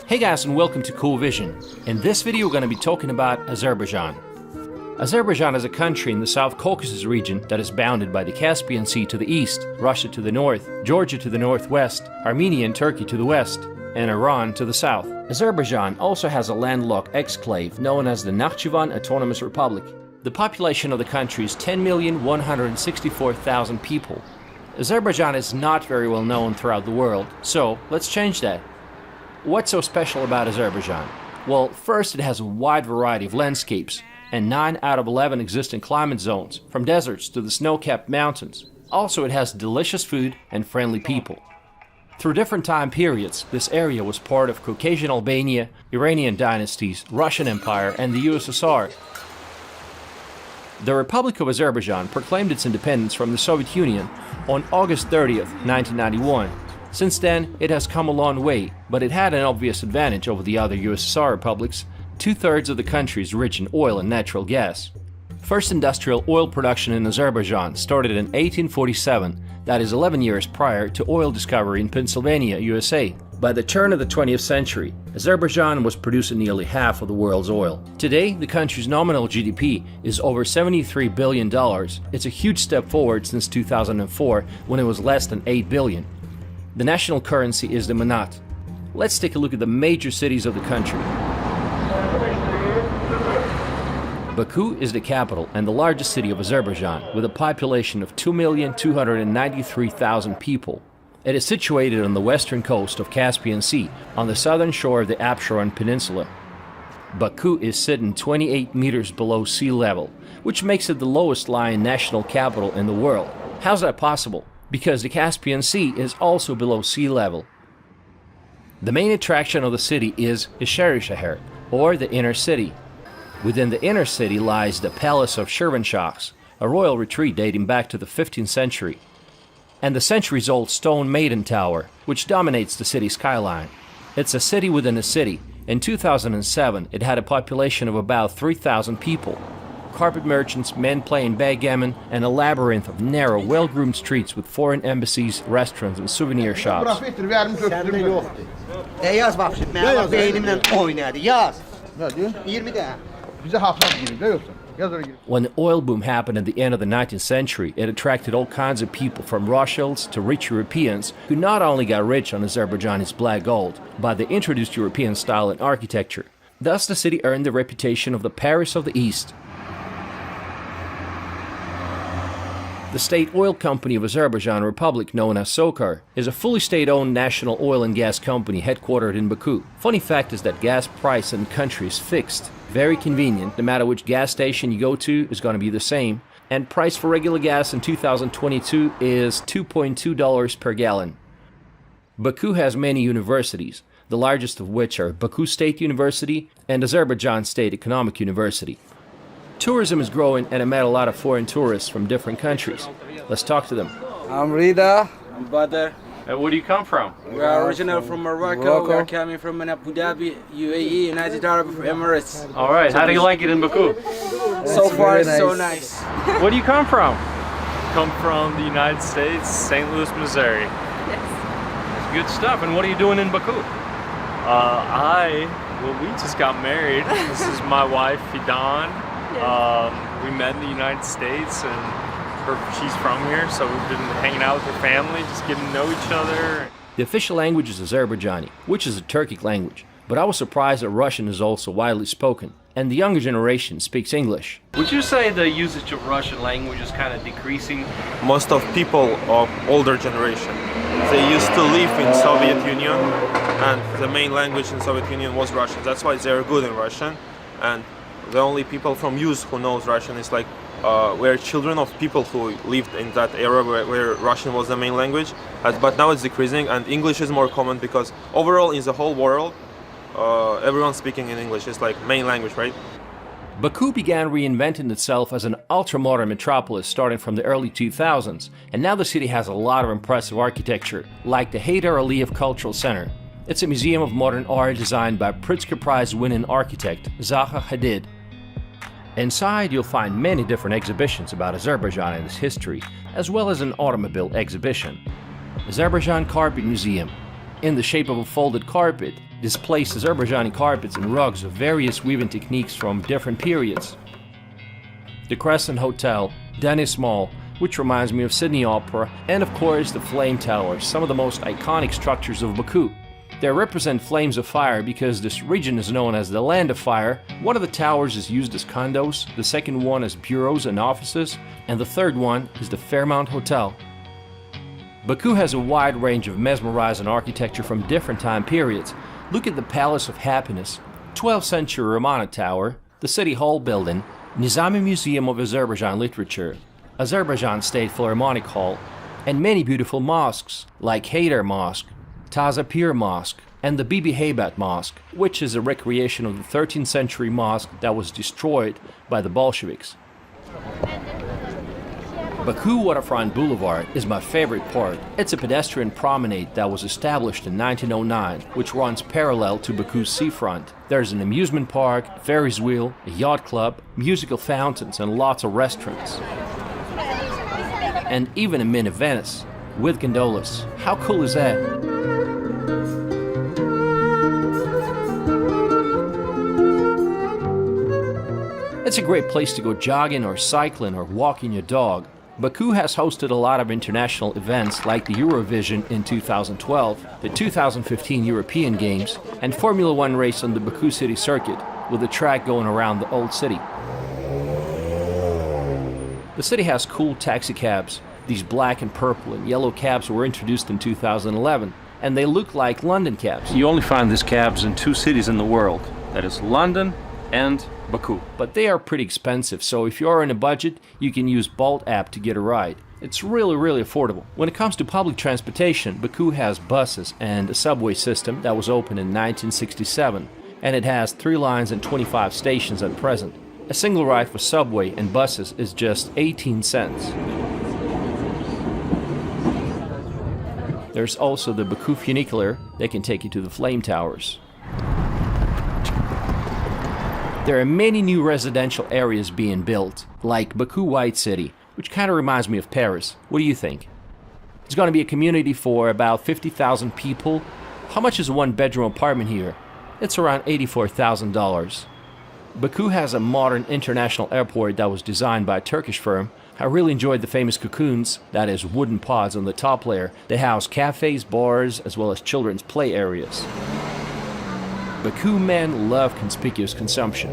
Hey guys, and welcome to Cool Vision. In this video we're going to be talking about Azerbaijan. Azerbaijan is a country in the South Caucasus region that is bounded by the Caspian Sea to the east, Russia to the north, Georgia to the northwest, Armenia and Turkey to the west, and Iran to the south. Azerbaijan also has a landlocked exclave known as the Nakhchivan Autonomous Republic. The population of the country is 10,164,000 people. Azerbaijan is not very well known throughout the world, so let's change that. What's so special about Azerbaijan? Well, first, it has a wide variety of landscapes, and 9 out of 11 existing climate zones, from deserts to the snow-capped mountains. Also, it has delicious food and friendly people. Through different time periods, this area was part of Caucasian Albania, Iranian dynasties, Russian Empire, and the USSR. The Republic of Azerbaijan proclaimed its independence from the Soviet Union on August 30th, 1991. Since then, it has come a long way, but it had an obvious advantage over the other USSR republics. 2/3 of the country is rich in oil and natural gas. First industrial oil production in Azerbaijan started in 1847, that is 11 years prior to oil discovery in Pennsylvania, USA. By the turn of the 20th century, Azerbaijan was producing nearly half of the world's oil. Today, the country's nominal GDP is over $73 billion. It's a huge step forward since 2004, when it was less than $8 billion. The national currency is the manat. Let's take a look at the major cities of the country. Baku is the capital and the largest city of Azerbaijan, with a population of 2,293,000 people. It is situated on the western coast of Caspian Sea, on the southern shore of the Absheron Peninsula. Baku is sitting 28 meters below sea level, which makes it the lowest lying national capital in the world. How's that possible? Because the Caspian Sea is also below sea level. The main attraction of the city is Shahar, or the inner city. Within the inner city lies the Palace of Shirvanshahs, a royal retreat dating back to the 15th century, and the centuries-old stone Maiden Tower, which dominates the city skyline. It's a city within a city. In 2007, it had a population of about 3,000 people. Carpet merchants, men playing backgammon, and a labyrinth of narrow, well-groomed streets with foreign embassies, restaurants, and souvenir shops. When the oil boom happened at the end of the 19th century, it attracted all kinds of people, from Rothschilds to rich Europeans, who not only got rich on Azerbaijani's black gold, but they introduced European style and architecture. Thus, the city earned the reputation of the Paris of the East. The State Oil Company of Azerbaijan Republic, known as SOCAR, is a fully state-owned national oil and gas company headquartered in Baku. Funny fact is that gas price in the country is fixed. Very convenient. No matter which gas station you go to, is going to be the same. And price for regular gas in 2022 is $2.2 per gallon. Baku has many universities, the largest of which are Baku State University and Azerbaijan State Economic University. Tourism is growing, and I met a lot of foreign tourists from different countries. Let's talk to them. I'm Rida. I'm Badr. And where do you come from? We are original from Morocco. We are coming from Abu Dhabi, UAE, United Arab Emirates. All right. How do you like it in Baku? So far, it's so nice. Where do you come from? Come from the United States, St. Louis, Missouri. That's good stuff. And what are you doing in Baku? We just got married. This is my wife, Fidan. We met in the United States, and she's from here, so we've been hanging out with her family, just getting to know each other. The official language is Azerbaijani, which is a Turkic language, but I was surprised that Russian is also widely spoken, and the younger generation speaks English. Would you say the usage of Russian language is kind of decreasing? Most of people of older generation, they used to live in Soviet Union, and the main language in Soviet Union was Russian. That's why they're good in Russian, and the only people from youth who knows Russian is like we're children of people who lived in that era where Russian was the main language, but now it's decreasing, and English is more common because overall in the whole world everyone's speaking in English. It's like main language, right? Baku began reinventing itself as an ultra-modern metropolis starting from the early 2000s, and now the city has a lot of impressive architecture, like the Heydar Aliyev Cultural Center. It's a museum of modern art designed by Pritzker Prize-winning architect Zaha Hadid. Inside, you'll find many different exhibitions about Azerbaijan and its history, as well as an automobile exhibition. Azerbaijan Carpet Museum. In the shape of a folded carpet, displays Azerbaijani carpets and rugs of various weaving techniques from different periods. The Crescent Hotel, Dennis Mall, which reminds me of Sydney Opera, and of course the Flame Towers, some of the most iconic structures of Baku. They represent flames of fire because this region is known as the Land of Fire. One of the towers is used as condos, the second one as bureaus and offices, and the third one is the Fairmount Hotel. Baku has a wide range of mesmerizing architecture from different time periods. Look at the Palace of Happiness, 12th century Romana Tower, the City Hall building, Nizami Museum of Azerbaijan Literature, Azerbaijan State Philharmonic Hall, and many beautiful mosques like Haydar Mosque, Taza Pir Mosque, and the Bibi Heibat Mosque, which is a recreation of the 13th century mosque that was destroyed by the Bolsheviks. Baku Waterfront Boulevard is my favorite part. It's a pedestrian promenade that was established in 1909, which runs parallel to Baku's seafront. There's an amusement park, Ferris wheel, a yacht club, musical fountains, and lots of restaurants. And even a mini Venice with gondolas. How cool is that? It's a great place to go jogging or cycling or walking your dog. Baku has hosted a lot of international events like the Eurovision in 2012, the 2015 European Games, and Formula One race on the Baku City Circuit, with a track going around the old city. The city has cool taxi cabs. These black and purple and yellow cabs were introduced in 2011, and they look like London cabs. You only find these cabs in two cities in the world, that is London and Baku. But they are pretty expensive, so if you are on a budget, you can use Bolt app to get a ride. It's really affordable. When it comes to public transportation, Baku has buses and a subway system that was opened in 1967, and it has 3 lines and 25 stations at present. A single ride for subway and buses is just 18 cents. There's also the Baku funicular that can take you to the Flame Towers. There are many new residential areas being built, like Baku White City, which kind of reminds me of Paris. What do you think? It's going to be a community for about 50,000 people. How much is a one-bedroom apartment here? It's around $84,000. Baku has a modern international airport that was designed by a Turkish firm. I really enjoyed the famous cocoons, that is wooden pods on the top layer. They house cafes, bars, as well as children's play areas. Baku men love conspicuous consumption.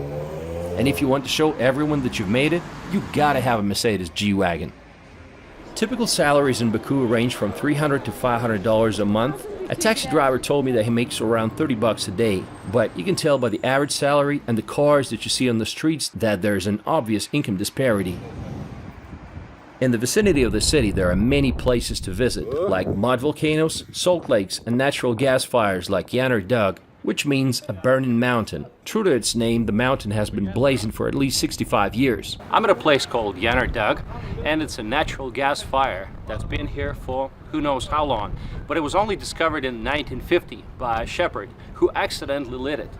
And if you want to show everyone that you've made it, you gotta have a Mercedes G-Wagon. Typical salaries in Baku range from $300 to $500 a month. A taxi driver told me that he makes around $30 a day, but you can tell by the average salary and the cars that you see on the streets that there's an obvious income disparity. In the vicinity of the city, there are many places to visit, like mud volcanoes, salt lakes, and natural gas fires like Yanar Dug, which means a burning mountain. True to its name, the mountain has been blazing for at least 65 years. I'm at a place called Yanar Dug, and it's a natural gas fire that's been here for who knows how long, but it was only discovered in 1950 by a shepherd who accidentally lit it.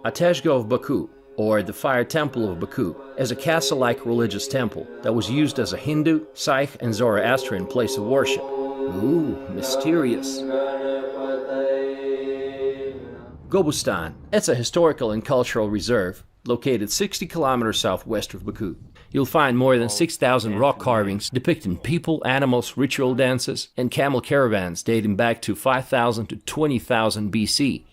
Ateshga of Baku, or the Fire Temple of Baku, is a castle-like religious temple that was used as a Hindu, Sikh, and Zoroastrian place of worship. Ooh, mysterious. Gobustan. It's a historical and cultural reserve located 60 kilometers southwest of Baku. You'll find more than 6,000 rock carvings depicting people, animals, ritual dances, and camel caravans dating back to 5,000 to 20,000 BC.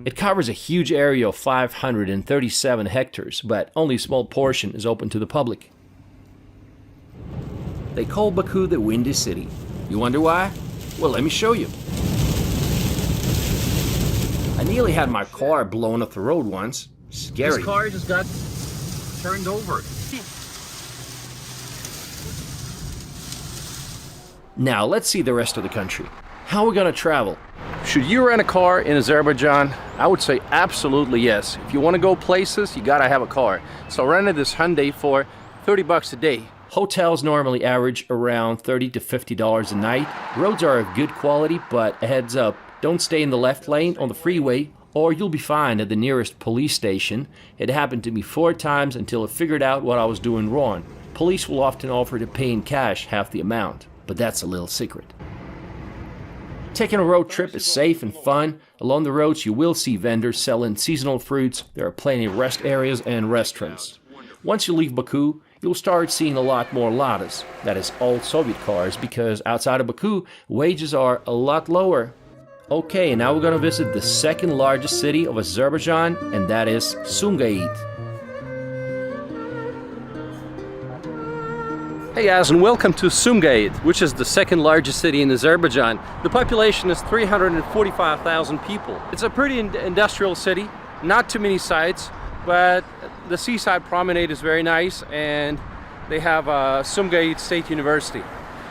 It covers a huge area of 537 hectares, but only a small portion is open to the public. They call Baku the Windy City. You wonder why? Well, let me show you. I nearly had my car blown off the road once. Scary. This car just got turned over. Now, let's see the rest of the country. How are we going to travel? Should you rent a car in Azerbaijan? I would say absolutely yes. If you want to go places, you got to have a car. So I rented this Hyundai for $30 a day. Hotels normally average around $30 to $50 a night. Roads are of good quality, but a heads up, don't stay in the left lane on the freeway or you'll be fined at the nearest police station. It happened to me 4 times until I figured out what I was doing wrong. Police will often offer to pay in cash half the amount, but that's a little secret. Taking a road trip is safe and fun. Along the roads you will see vendors selling seasonal fruits. There are plenty of rest areas and restaurants. Once you leave Baku, you'll start seeing a lot more Ladas, that is old Soviet cars, because outside of Baku, wages are a lot lower. Okay, now we're gonna visit the second largest city of Azerbaijan, and that is Sumgait. Hey guys, and welcome to Sumgait, which is the second largest city in Azerbaijan. The population is 345,000 people. It's a pretty industrial city, not too many sites, but the seaside promenade is very nice, and they have Sumgait State University.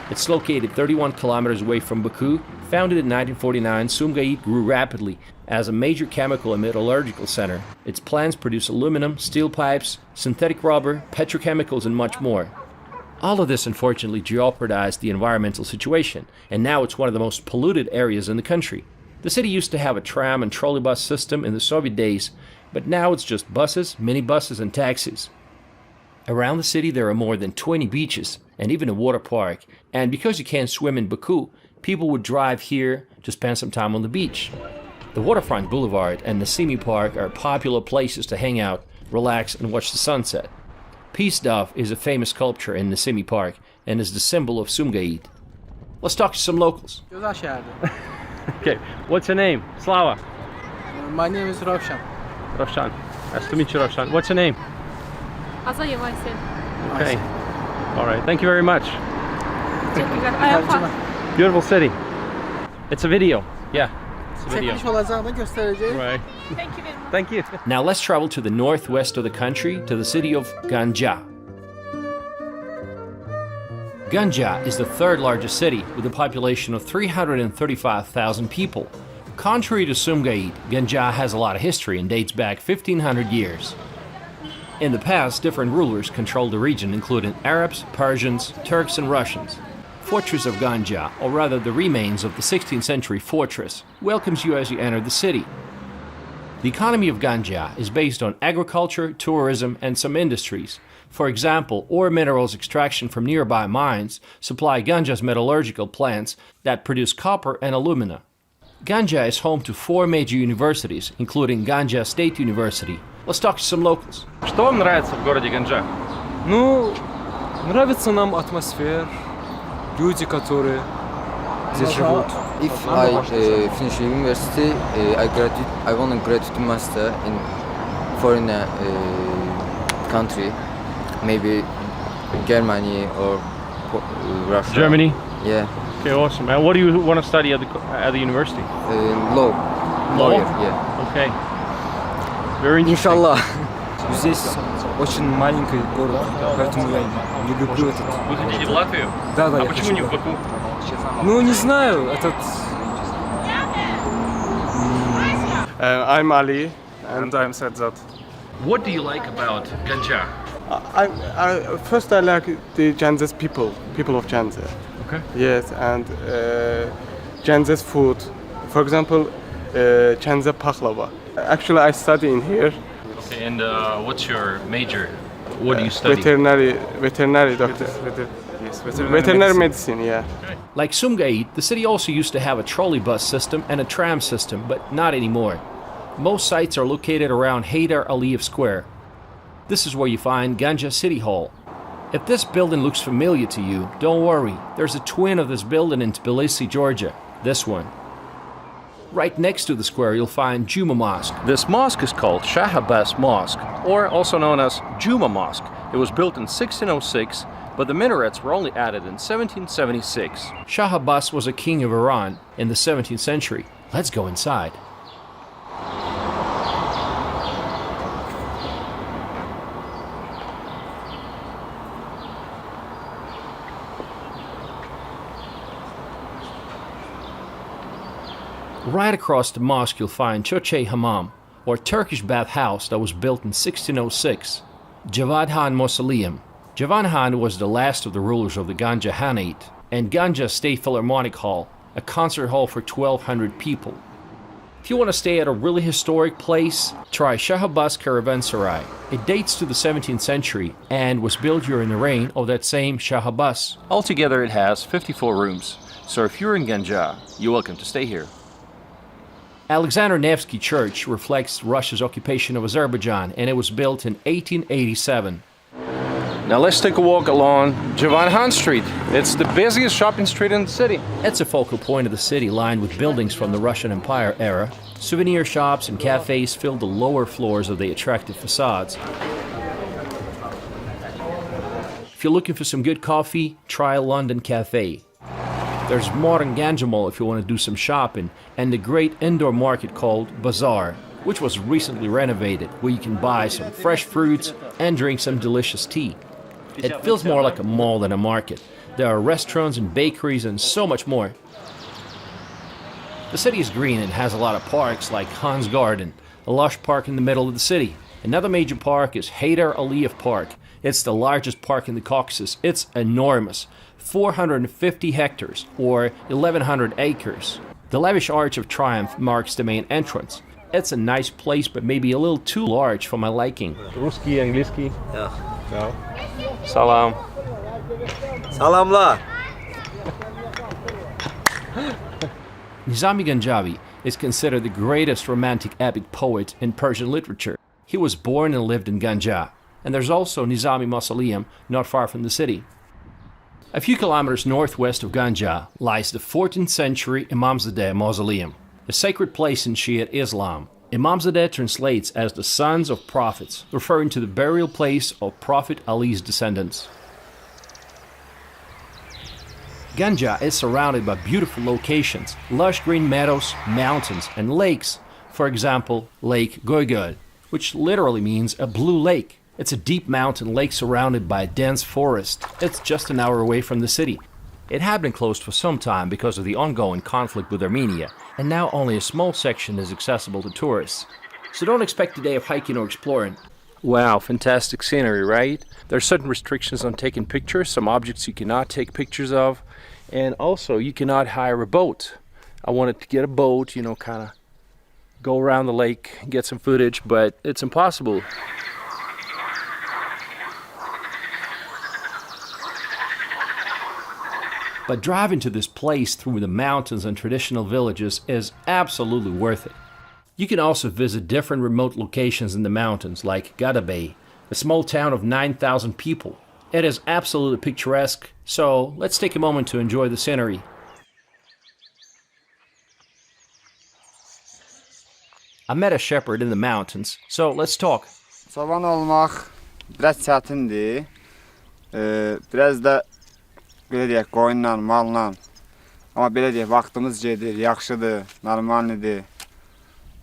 It's located 31 kilometers away from Baku. Founded in 1949, Sumgait grew rapidly as a major chemical and metallurgical center. Its plants produce aluminum, steel pipes, synthetic rubber, petrochemicals, and much more. All of this unfortunately jeopardized the environmental situation, and now it's one of the most polluted areas in the country. The city used to have a tram and trolleybus system in the Soviet days, but now it's just buses, minibuses, and taxis. Around the city there are more than 20 beaches and even a water park, and because you can't swim in Baku, people would drive here to spend some time on the beach. The Waterfront Boulevard and Nasimi Park are popular places to hang out, relax, and watch the sunset. Peace Dove is a famous sculpture in Nasimi Park and is the symbol of Sumgait. Let's talk to some locals. Okay, what's your name? Slava. My name is Ravshan. Ravshan. Nice to meet you, Ravshan. What's your name? Azaya Vaysel. Okay. All right, thank you very much. I am fine. Beautiful city. It's a video. Yeah, it's a video. Right. Thank you very much. Thank you. Now let's travel to the northwest of the country, to the city of Ganja. Ganja is the third largest city with a population of 335,000 people. Contrary to Sumgait, Ganja has a lot of history and dates back 1,500 years. In the past, different rulers controlled the region, including Arabs, Persians, Turks, and Russians. Fortress of Ganja, or rather the remains of the 16th century fortress, welcomes you as you enter the city. The economy of Ganja is based on agriculture, tourism, and some industries. For example, ore minerals extraction from nearby mines supply Ganja's metallurgical plants that produce copper and alumina. Ganja is home to 4 major universities, including Ganja State University. Let's talk to some locals. Что вам нравится в городе Ганджа? Ну, нравится нам атмосфера, люди, которые здесь живут. If I finish university, I want to graduate master in foreign country, maybe Germany or Russia. Germany? Yeah. Okay, awesome. And what do you want to study at the university? Law. Law? Lawyer, yeah. Okay. Very interesting. Inshallah. Здесь очень маленький город, поэтому я не люблю этот. Вы хотите в Латвию? Да, А я почему хочу. не в Баку? Ну, не знаю, этот... I'm Ali, and I'm Sedzat. What do you like about Ganja? First, I like the Janzes people of Janze. Okay. Yes, and Janzes food. For example, Janze paklava. Actually, I study in here. Okay, and what's your major? What do you study? Veterinary doctor. Yes, veterinary medicine. Yeah. Like Sumgait, the city also used to have a trolley bus system and a tram system, but not anymore. Most sites are located around Haydar Aliyev Square. This is where you find Ganja City Hall. If this building looks familiar to you, don't worry. There's a twin of this building in Tbilisi, Georgia. This one. Right next to the square, you'll find Juma Mosque. This mosque is called Shah Abbas Mosque, or also known as Juma Mosque. It was built in 1606, but the minarets were only added in 1776. Shah Abbas was a king of Iran in the 17th century. Let's go inside. Right across the mosque you'll find Choche Hammam, or Turkish bath house that was built in 1606. Javad Han Mausoleum. Javad Han was the last of the rulers of the Ganja Hanate, and Ganja State Philharmonic Hall, a concert hall for 1,200 people. If you want to stay at a really historic place, try Shah Abbas Caravanserai. It dates to the 17th century and was built during the reign of that same Shah Abbas. Altogether it has 54 rooms. So if you're in Ganja, you're welcome to stay here. Alexander Nevsky Church reflects Russia's occupation of Azerbaijan, and it was built in 1887. Now let's take a walk along Javanhan Street. It's the busiest shopping street in the city. It's a focal point of the city, lined with buildings from the Russian Empire era. Souvenir shops and cafes fill the lower floors of the attractive facades. If you're looking for some good coffee, try London Cafe. There's modern Ganja Mall if you want to do some shopping, and the great indoor market called Bazaar, which was recently renovated, where you can buy some fresh fruits and drink some delicious tea. It feels more like a mall than a market. There are restaurants and bakeries and so much more. The city is green and has a lot of parks like Hans Garden, a lush park in the middle of the city. Another major park is Haydar Aliyev Park. It's the largest park in the Caucasus. It's enormous, 450 hectares or 1,100 acres. The lavish Arch of Triumph marks the main entrance. It's a nice place, but maybe a little too large for my liking. Ruski, Angliski. Yeah. No. Salam. Salamlar. Nizami Ganjavi is considered the greatest romantic epic poet in Persian literature. He was born and lived in Ganja, and there's also Nizami Mausoleum not far from the city. A few kilometers northwest of Ganja lies the 14th century Imamzadeh Mausoleum, a sacred place in Shia Islam. Imamzadeh translates as the sons of prophets, referring to the burial place of Prophet Ali's descendants. Ganja is surrounded by beautiful locations, lush green meadows, mountains, and lakes. For example, Lake Goygol, which literally means a blue lake. It's a deep mountain lake surrounded by a dense forest. It's just an hour away from the city. It had been closed for some time because of the ongoing conflict with Armenia, and now only a small section is accessible to tourists. So don't expect a day of hiking or exploring. Wow, fantastic scenery, right? There are certain restrictions on taking pictures, some objects you cannot take pictures of, and also you cannot hire a boat. I wanted to get a boat, kind of go around the lake, get some footage, but it's impossible. But driving to this place through the mountains and traditional villages is absolutely worth it. You can also visit different remote locations in the mountains like Gadabay, a small town of 9,000 people. It is absolutely picturesque, so let's take a moment to enjoy the scenery. I met a shepherd in the mountains, so let's talk. Çoban olmak biraz çətindir. Biraz da belə deyək, qoyunla, malla. Amma belə deyək, vaxtımız gedir, yaxşıdır, normalnidir.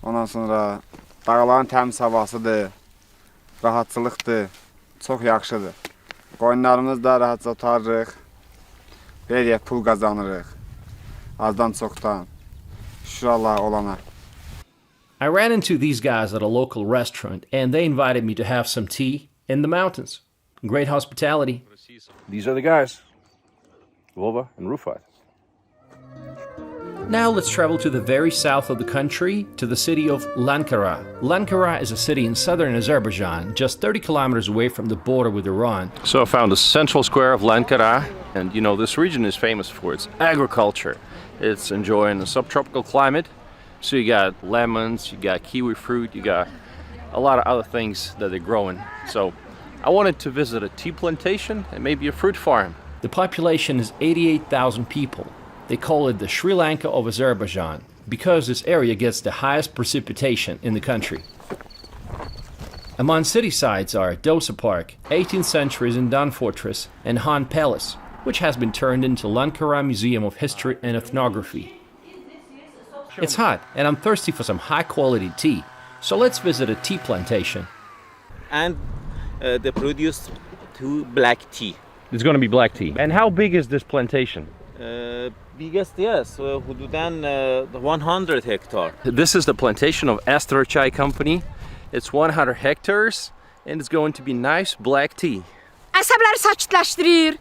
Ondan sonra dağların təmiz havasıdır, rahatçılıqdır, çox yaxşıdır. Qoyunlarımız da rahatca otarırıq. Belə deyək, pul qazanırıq. Azdan çoxdan. Şükür Allaha olana. I ran into these guys at a local restaurant, and they invited me to have some tea in the mountains. Great hospitality. These are the guys, Vova and Rufat. Now let's travel to the very south of the country, to the city of Lankara. Lankara is a city in southern Azerbaijan, just 30 kilometers away from the border with Iran. So I found the central square of Lankara, and this region is famous for its agriculture. It's enjoying a subtropical climate. So you got lemons, you got kiwi fruit, you got a lot of other things that they're growing. So I wanted to visit a tea plantation and maybe a fruit farm. The population is 88,000 people. They call it the Sri Lanka of Azerbaijan because this area gets the highest precipitation in the country. Among city sites are Dosa Park, 18th century Zindan Fortress, and Han Palace, which has been turned into Lankara Museum of History and Ethnography. It's hot, and I'm thirsty for some high-quality tea, so let's visit a tea plantation. And they produce two black tea. It's going to be black tea. And how big is this plantation? Biggest, yes, حدوداً 100 hectares. This is the plantation of Astra Chai Company. It's 100 hectares, and it's going to be nice black tea. Əsəbləri sakitləşdirir.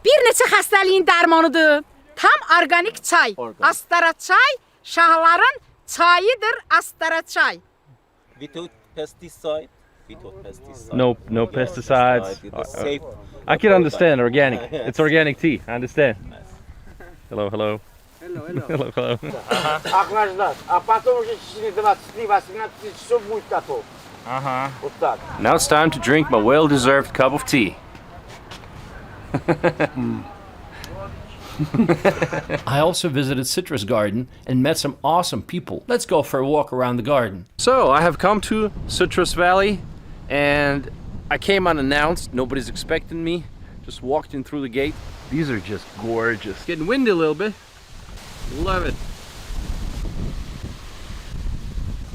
Bir neçə xəstəliyin dərmanıdır. Tam organik çay. Astara çay, şahların çayıdır Astara çay. Without pesticide. No pesticides. I can understand organic. It's organic tea. I understand. Hello, hello. Hello, hello. Hello, hello. Охлаждать. А потом уже через 20-18 часов будет готов. Вот так. Now it's time to drink my well-deserved cup of tea. I also visited Citrus Garden and met some awesome people. Let's go for a walk around the garden. So I have come to Citrus Valley and I came unannounced. Nobody's expecting me. Just walked in through the gate. These are just gorgeous. Getting windy a little bit. Love it.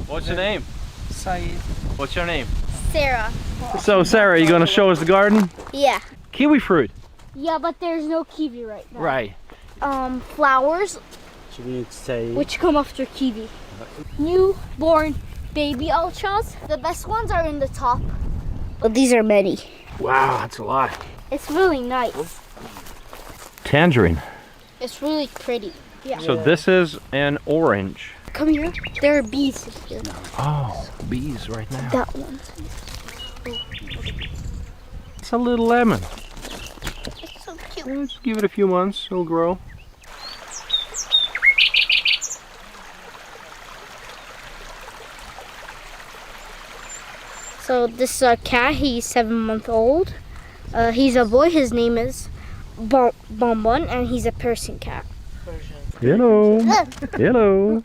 What's your name? Saeed. What's your name? Sarah. So Sarah, you gonna show us the garden? Yeah. Kiwi fruit. Yeah, but there's no kiwi right now. Right. Flowers, which come after kiwi. Newborn baby ultras. The best ones are in the top, but these are many. Wow, that's a lot. It's really nice. Tangerine. It's really pretty. Yeah. So this is an orange. Come here. There are bees here. Oh, bees right now. That one. It's a little lemon. It's so cute. Let's give it a few months, it'll grow. So this cat, he's 7 months old. He's a boy. His name is Bonbon, and he's a Persian cat. Hello. Hello.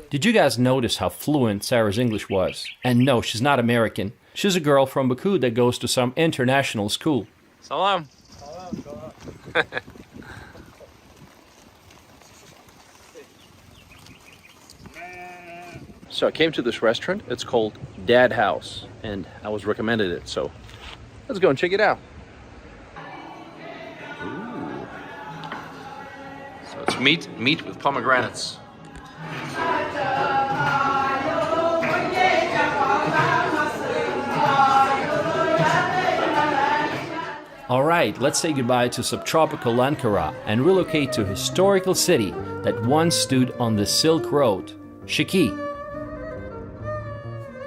Did you guys notice how fluent Sarah's English was? And no, she's not American. She's a girl from Baku that goes to some international school. Salam. So I came to this restaurant. It's called Dad House, and I was recommended it. So let's go and check it out. Ooh. So it's meat with pomegranates. Alright, let's say goodbye to subtropical Ankara and relocate to a historical city that once stood on the Silk Road, Shiki.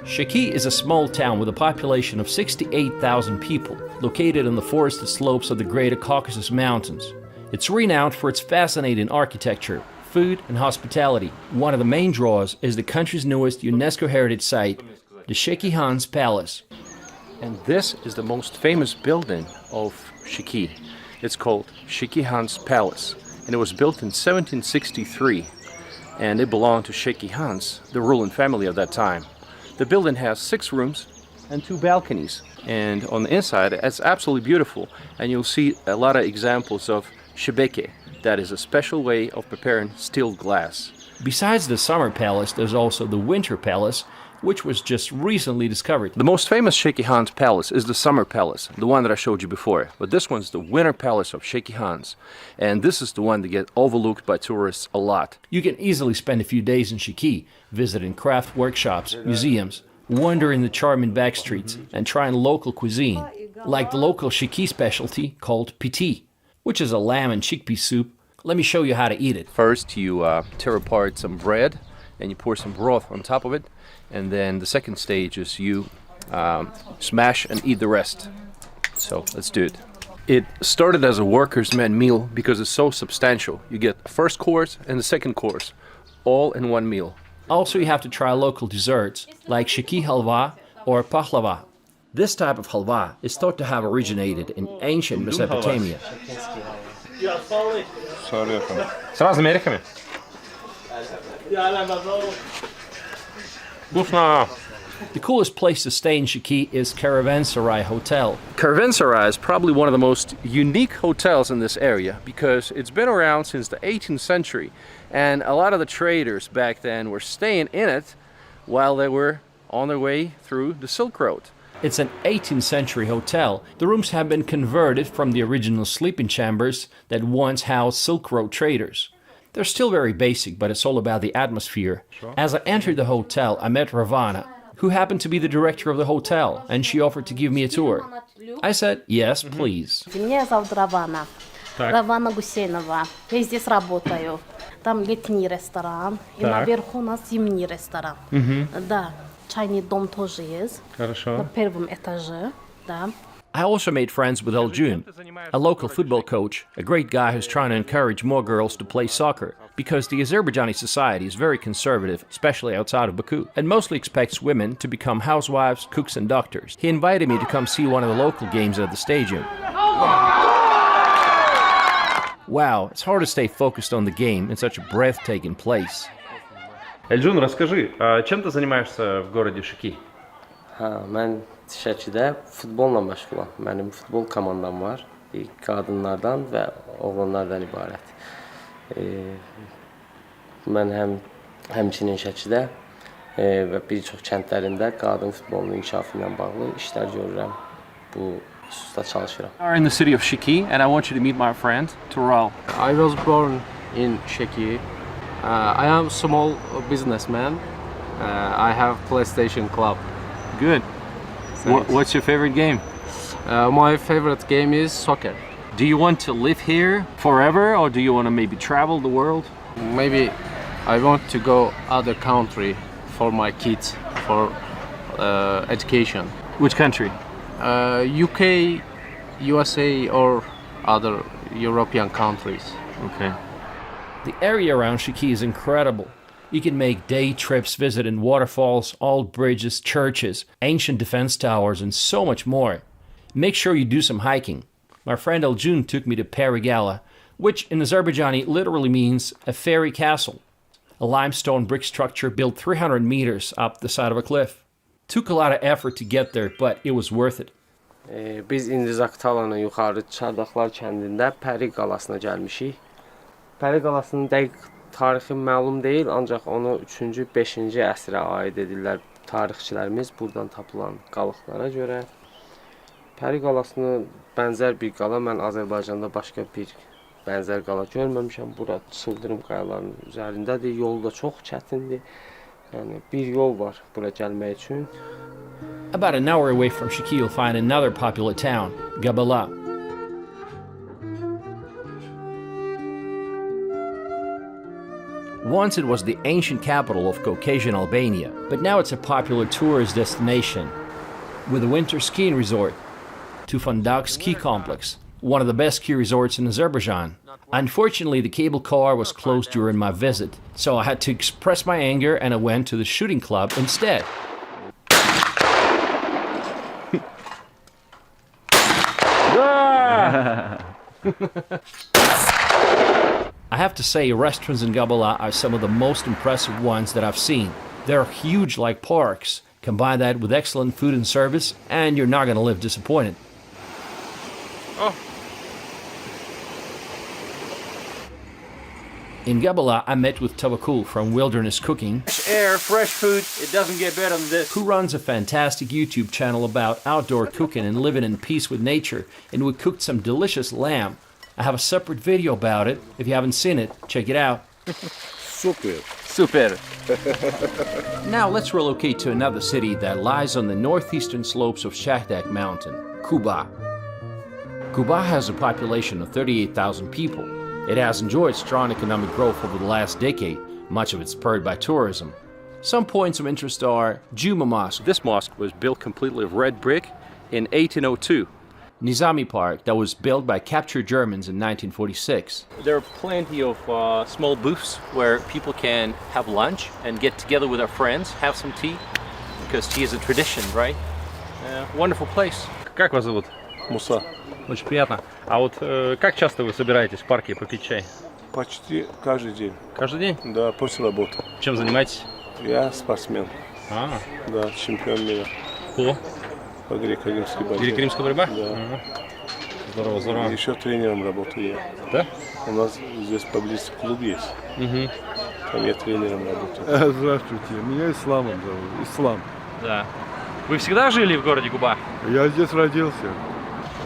Shiki is a small town with a population of 68,000 people, located on the forested slopes of the Greater Caucasus Mountains. It's renowned for its fascinating architecture, food, and hospitality. One of the main draws is the country's newest UNESCO heritage site, the Sheikh Hans Palace. And this is the most famous building of Shiki. It's called Sheikh Hans Palace, and it was built in 1763, and it belonged to Sheikh Hans, the ruling family of that time. The building has 6 rooms and 2 balconies, and on the inside it's absolutely beautiful, and you'll see a lot of examples of shebeke, that is a special way of preparing steel glass. Besides the Summer Palace, there's also the Winter Palace, which was just recently discovered. The most famous Sheikh Hans Palace is the Summer Palace, the one that I showed you before. But this one's the Winter Palace of Sheikh Hans. And this is the one that gets overlooked by tourists a lot. You can easily spend a few days in Shiki, visiting craft workshops, museums, wandering the charming back streets, and trying local cuisine, like the local Shiki specialty called piti, which is a lamb and chickpea soup. Let me show you how to eat it. First, you tear apart some bread, and you pour some broth on top of it. And then the second stage is you smash and eat the rest. So let's do it. It started as a workers' man meal because it's so substantial. You get the first course and the second course, all in one meal. Also, you have to try local desserts like shiki halva or pahlava. This type of halva is thought to have originated in ancient Mesopotamia. The coolest place to stay in Shiki is Caravanserai Hotel. Caravanserai is probably one of the most unique hotels in this area because it's been around since the 18th century, and a lot of the traders back then were staying in it while they were on their way through the Silk Road. It's an 18th century hotel. The rooms have been converted from the original sleeping chambers that once housed Silk Road traders. They're still very basic, but it's all about the atmosphere. As I entered the hotel, I met Ravana, who happened to be the director of the hotel, and she offered to give me a tour. I said, yes, please. Меня зовут Равана. Равана Гусейнова. Я здесь работаю. Там летний ресторан, и наверху у нас зимний ресторан. Да, чайный дом тоже есть. Хорошо. На первом этаже, да. I also made friends with Aljun, a local football coach, a great guy who's trying to encourage more girls to play soccer, because the Azerbaijani society is very conservative, especially outside of Baku, and mostly expects women to become housewives, cooks and doctors. He invited me to come see one of the local games at the stadium. Wow, it's hard to stay focused on the game in such a breathtaking place. Эльджун, расскажи, чем ты занимаешься в городе Şəki? Mən Şəkidə futbolla məşğulam. Mənim futbol komandam var. Qadınlardan və oğlanlardan ibarət. Mən həmçinin Şəkidə və bir çox kəndlərində qadın futbolunun inkişafı ilə bağlı işlər görürəm. Bu hususda çalışıram. We are in the city of Şəki and I want you to meet my friend Tural. I was born in Şəki. I am a small businessman. I have PlayStation Club. Good. What's your favorite game? My favorite game is soccer. Do you want to live here forever or do you want to maybe travel the world? Maybe I want to go other country for my kids, for education. Which country? UK, USA or other European countries. Okay. The area around Şəki is incredible. You can make day trips visiting waterfalls, old bridges, churches, ancient defense towers, and so much more. Make sure you do some hiking. My friend Aljun took me to Perigala, which in Azerbaijani literally means a fairy castle. A limestone brick structure built 300 meters up the side of a cliff. Took a lot of effort to get there, but it was worth it. Biz indi Zaqatalanın yuxarı Çardaqlar kəndində Pəri qalasına gəlmişik. Pəri qalasının dəqiq tarixi məlum deyil, ancaq onu 3-cü, 5-ci əsrə aid edirlər tarixçilərimiz buradan tapılan qalıqlara görə. Pəri qalasına bənzər bir qala mən Azərbaycanda başqa bir bənzər qala görməmişəm. Bura çıldırım qayaların üzərindədir, yol da çox çətindir. Yəni bir yol var bura gəlmək üçün. About an hour away from Şəki, you'll find another popular town, Gabala. Once it was the ancient capital of Caucasian Albania, but now it's a popular tourist destination with a winter skiing resort, Tufandak Ski Complex, one of the best ski resorts in Azerbaijan. Unfortunately, the cable car was closed during my visit, so I had to express my anger and I went to the shooting club instead. I have to say, restaurants in Gabala are some of the most impressive ones that I've seen. They're huge like parks. Combine that with excellent food and service, and you're not going to live disappointed. Oh. In Gabala, I met with Tawakkul from Wilderness Cooking. Fresh air, fresh food, it doesn't get better than this. Who runs a fantastic YouTube channel about outdoor cooking and living in peace with nature, and we cooked some delicious lamb. I have a separate video about it. If you haven't seen it, check it out. Super. Super. Now let's relocate to another city that lies on the northeastern slopes of Shahdak Mountain, Kuba. Kuba has a population of 38,000 people. It has enjoyed strong economic growth over the last decade, much of it spurred by tourism. Some points of interest are Juma Mosque. This mosque was built completely of red brick in 1802. Nizami Park, that was built by captured Germans in 1946. There are plenty of small booths where people can have lunch and get together with their friends, have some tea, because tea is a tradition, right? Wonderful place. Как вас зовут? Муса. Очень приятно. А вот как часто вы собираетесь в парке попить чай? Почти каждый день. Каждый день? Да, после работы. Чем занимаетесь? Я спортсмен. Да, чемпион мира. По? По греко-римской борьбе. Греко-римская борьба? Да. Здорово, здорово. Еще тренером работаю я. Да? У нас здесь поблизости клуб есть. Угу. Там я тренером работаю. Здравствуйте, меня Исламом зовут. Ислам. Да. Вы всегда жили в городе Куба? Я здесь родился.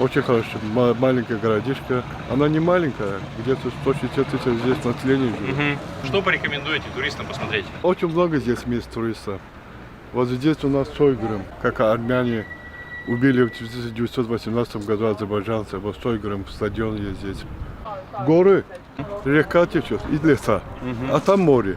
Очень хорошо. Маленькая городишко. Она не маленькая, где-то 160 тысяч здесь населения живет. Угу. Что порекомендуете туристам посмотреть? Очень много здесь мест туристов. Вот здесь у нас Сойгрым, как армяне убили в 1918 году азербайджанцев. Вот Сойгрым, стадион есть здесь. Горы, река течет и леса, а там море.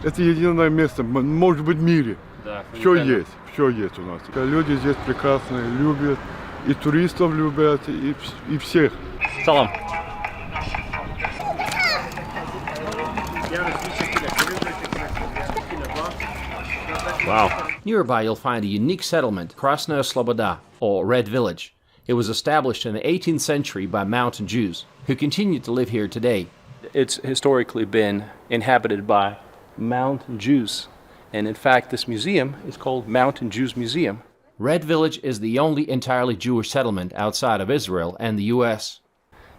Это единственное место, может быть, в мире. Да, все есть у нас. Люди здесь прекрасные, любят, и туристов любят, и всех. Salam. Wow. Nearby you'll find a unique settlement, Krasnaya Sloboda, or Red Village. It was established in the 18th century by mountain Jews, who continue to live here today. It's historically been inhabited by mountain Jews. And in fact, this museum is called Mountain Jews Museum. Red Village is the only entirely Jewish settlement outside of Israel and the US.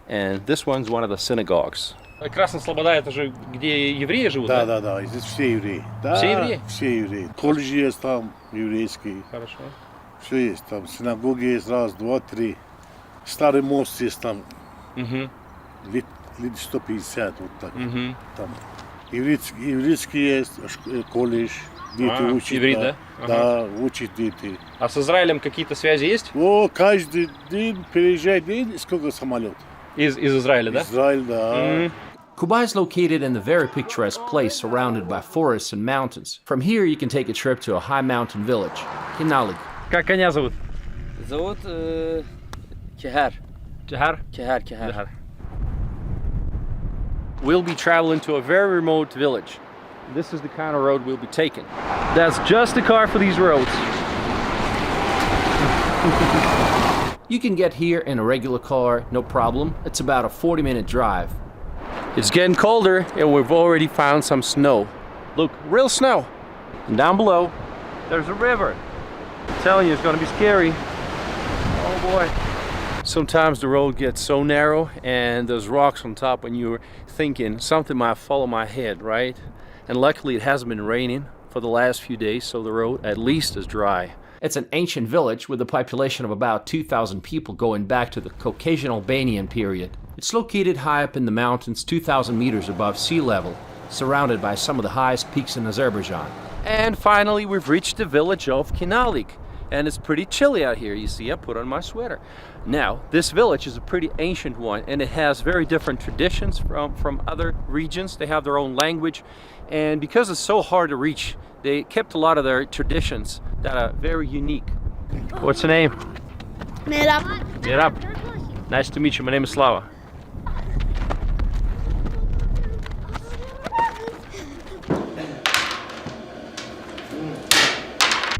And this one's one of the synagogues. Красная Слобода, это же где евреи живут, да? Да, здесь все евреи. Да, все евреи? Все евреи. Колледж есть там, еврейский. Хорошо. Все есть там. Синагоги есть, раз, два, три. Старый мост есть там. Лет 150, вот так. Там. Еврейский есть, колледж. Дети учат. Иврит, да? Да, учат дети. А с Израилем какие-то связи есть? О, каждый день переезжает, сколько самолетов. Из Израиля, да? Израиль, да. Kubai is located in a very picturesque place surrounded by forests and mountains. From here you can take a trip to a high mountain village, Kinalik. Как коня зовут? Зовут Кехар. Кехар? Кехар. We'll be traveling to a very remote village. This is the kind of road we'll be taking. That's just the car for these roads. You can get here in a regular car, no problem. It's about a 40-minute drive. It's getting colder and we've already found some snow. Look, real snow. And down below, there's a river. I'm telling you, it's gonna be scary. Oh boy. Sometimes the road gets so narrow and there's rocks on top when you're thinking something might fall on my head, right? And luckily it hasn't been raining for the last few days, so the road at least is dry. It's an ancient village with a population of about 2,000 people going back to the Caucasian Albanian period. It's located high up in the mountains, 2,000 meters above sea level, surrounded by some of the highest peaks in Azerbaijan. And finally, we've reached the village of Kinalik. And it's pretty chilly out here. You see, I put on my sweater. Now, this village is a pretty ancient one, and it has very different traditions from other regions. They have their own language, and because it's so hard to reach, they kept a lot of their traditions that are very unique. What's your name? Merhab. Merhab. Nice to meet you. My name is Slava.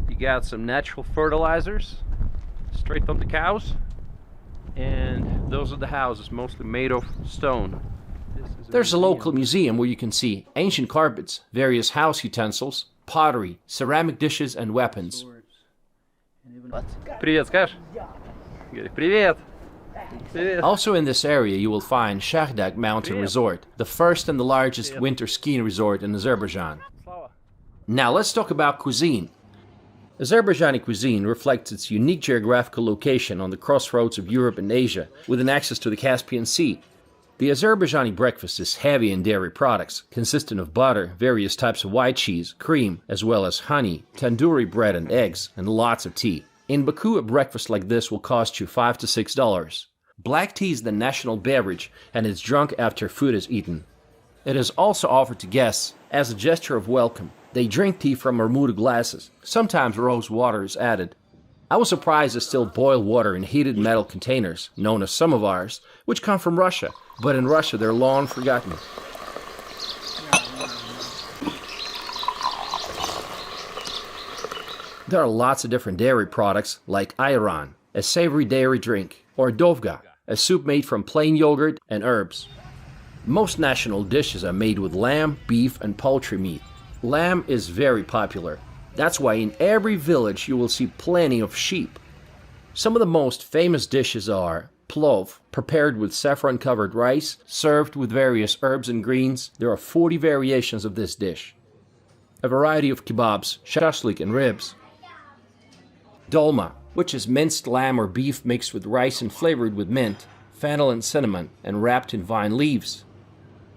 You got some natural fertilizers straight from the cows, and those are the houses, mostly made of stone. There's a local museum where you can see ancient carpets, various house utensils, pottery, ceramic dishes, and weapons. Привет, скажешь? Привет. Also in this area you will find Shahdag Mountain Resort, the first and the largest winter skiing resort in Azerbaijan. Now let's talk about cuisine. Azerbaijani cuisine reflects its unique geographical location on the crossroads of Europe and Asia, with an access to the Caspian Sea. The Azerbaijani breakfast is heavy in dairy products, consisting of butter, various types of white cheese, cream, as well as honey, tandoori bread and eggs, and lots of tea. In Baku, a breakfast like this will cost you $5 to $6. Black tea is the national beverage, and it's drunk after food is eaten. It is also offered to guests as a gesture of welcome. They drink tea from marmuta glasses. Sometimes rose water is added. I was surprised to still boil water in heated metal containers, known as samovars, which come from Russia, but in Russia they're long forgotten. There are lots of different dairy products like ayran, a savory dairy drink, or dovga, a soup made from plain yogurt and herbs. Most national dishes are made with lamb, beef, and poultry meat. Lamb is very popular. That's why in every village you will see plenty of sheep. Some of the most famous dishes are plov, prepared with saffron-covered rice, served with various herbs and greens. There are 40 variations of this dish. A variety of kebabs, shashlik, and ribs. Dolma, which is minced lamb or beef mixed with rice and flavored with mint, fennel, and cinnamon, and wrapped in vine leaves.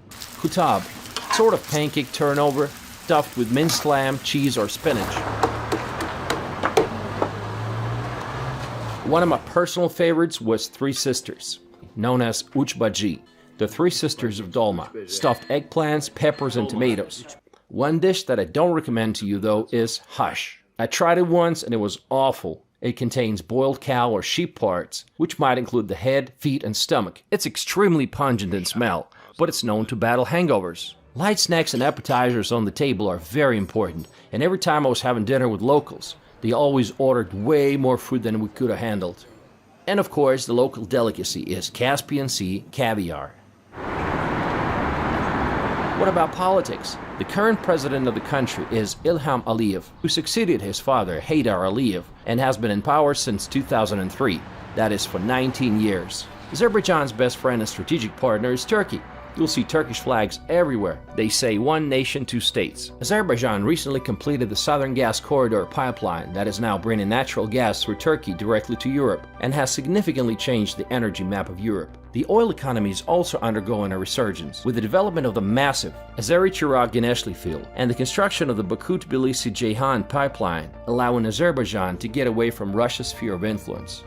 Kutab, sort of pancake turnover, stuffed with minced lamb, cheese, or spinach. One of my personal favorites was Three Sisters, known as uchbaji, the Three Sisters of Dolma, stuffed eggplants, peppers, and tomatoes. One dish that I don't recommend to you, though, is hash. I tried it once and it was awful. It contains boiled cow or sheep parts, which might include the head, feet, and stomach. It's extremely pungent in smell, but it's known to battle hangovers. Light snacks and appetizers on the table are very important, and every time I was having dinner with locals, they always ordered way more food than we could have handled. And of course, the local delicacy is Caspian Sea caviar. What about politics? The current president of the country is Ilham Aliyev, who succeeded his father, Haydar Aliyev, and has been in power since 2003. That is for 19 years. Azerbaijan's best friend and strategic partner is Turkey. You'll see Turkish flags everywhere. They say one nation, two states. Azerbaijan recently completed the Southern Gas Corridor pipeline that is now bringing natural gas through Turkey directly to Europe and has significantly changed the energy map of Europe. The oil economy is also undergoing a resurgence with the development of the massive Azeri-Chirag-Ganeshli field and the construction of the Baku-Tbilisi-Ceyhan pipeline, allowing Azerbaijan to get away from Russia's sphere of influence.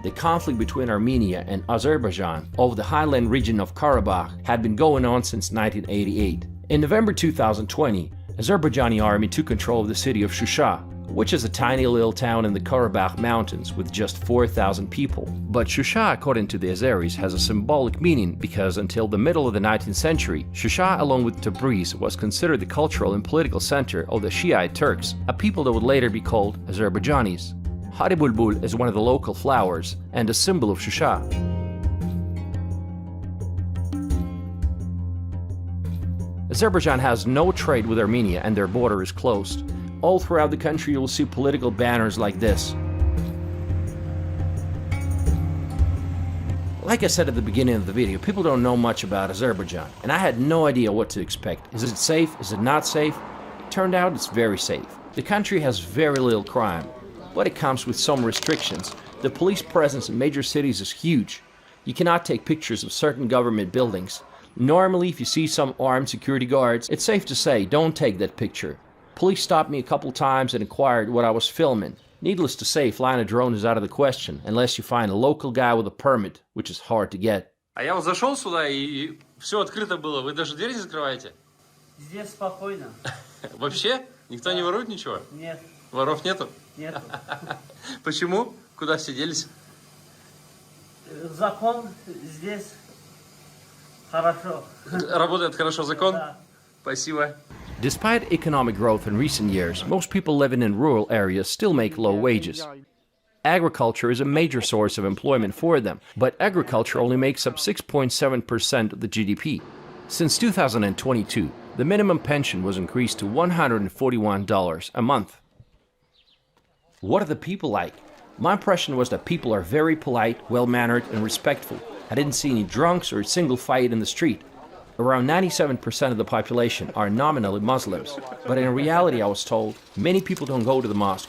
The conflict between Armenia and Azerbaijan over the highland region of Karabakh had been going on since 1988. In November 2020, Azerbaijani army took control of the city of Shusha, which is a tiny little town in the Karabakh mountains with just 4,000 people. But Shusha, according to the Azeris, has a symbolic meaning because until the middle of the 19th century, Shusha, along with Tabriz, was considered the cultural and political center of the Shiite Turks, a people that would later be called Azerbaijanis. Haribulbul is one of the local flowers and a symbol of Shusha. Azerbaijan has no trade with Armenia and their border is closed. All throughout the country you will see political banners like this. Like I said at the beginning of the video, people don't know much about Azerbaijan, and I had no idea what to expect. Is it safe? Is it not safe? It turned out it's very safe. The country has very little crime, but it comes with some restrictions. The police presence in major cities is huge. You cannot take pictures of certain government buildings. Normally, if you see some armed security guards, it's safe to say, don't take that picture. Police stopped me a couple times and inquired what I was filming. Needless to say, flying a drone is out of the question, unless you find a local guy with a permit, which is hard to get. А я вот зашел сюда, и все открыто было. Вы даже дверь не закрываете? Здесь спокойно. Вообще? Никто не ворует ничего? Нет. Воров нету? Нет. Почему? Куда все делись? Закон здесь хорошо. Работает хорошо закон? Да. Спасибо. Despite economic growth in recent years, most people living in rural areas still make low wages. Agriculture is a major source of employment for them, but agriculture only makes up 6.7% of the GDP. Since 2022, the minimum pension was increased to $141 a month. What are the people like? My impression was that people are very polite, well-mannered, and respectful. I didn't see any drunks or a single fight in the street. Around 97% of the population are nominally Muslims, but in reality, I was told, many people don't go to the mosque.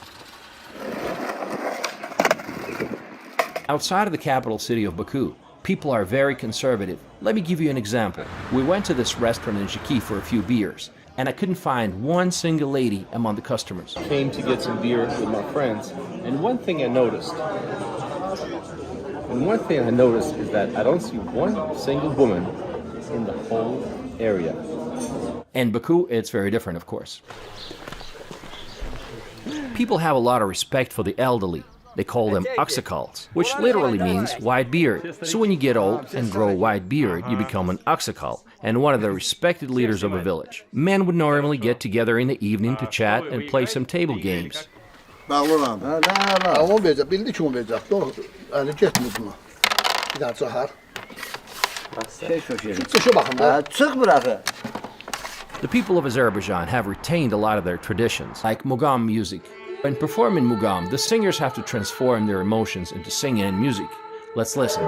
Outside of the capital city of Baku, people are very conservative. Let me give you an example. We went to this restaurant in Zhiki for a few beers, and I couldn't find one single lady among the customers. Came to get some beer with my friends, and one thing I noticed is that I don't see one single woman in the whole area. In Baku, it's very different, of course. People have a lot of respect for the elderly. They call them aksakals, which literally means white beard. So when you get old and grow a white beard, you become an aksakal and one of the respected leaders of a village. Men would normally get together in the evening to chat and play some table games. The people of Azerbaijan have retained a lot of their traditions, like Mugam music. When performing Mugam, the singers have to transform their emotions into singing and music. Let's listen.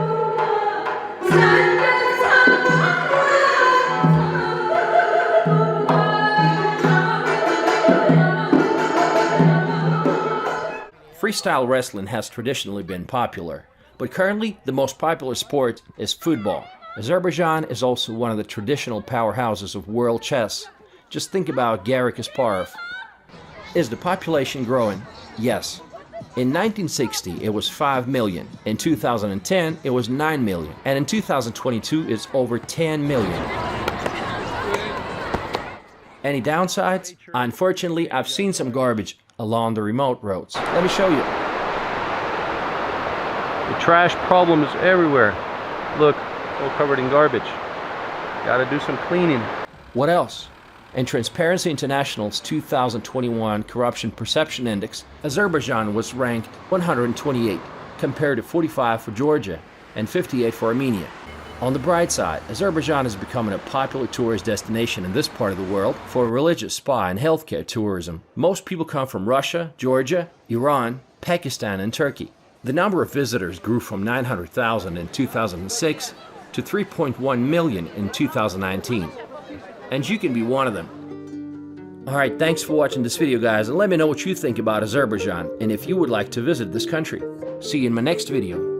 Freestyle wrestling has traditionally been popular, but currently the most popular sport is football. Azerbaijan is also one of the traditional powerhouses of world chess. Just think about Garry Kasparov. Is the population growing? Yes. In 1960, it was 5 million. In 2010, it was 9 million. And in 2022, it's over 10 million. Any downsides? Unfortunately, I've seen some garbage along the remote roads. Let me show you. The trash problem is everywhere. Look, all covered in garbage. Gotta do some cleaning. What else? In Transparency International's 2021 Corruption Perception Index, Azerbaijan was ranked 128, compared to 45 for Georgia and 58 for Armenia. On the bright side, Azerbaijan is becoming a popular tourist destination in this part of the world for religious, spa, and healthcare tourism. Most people come from Russia, Georgia, Iran, Pakistan, and Turkey. The number of visitors grew from 900,000 in 2006 to 3.1 million in 2019. And you can be one of them. Alright, thanks for watching this video, guys, and let me know what you think about Azerbaijan and if you would like to visit this country. See you in my next video.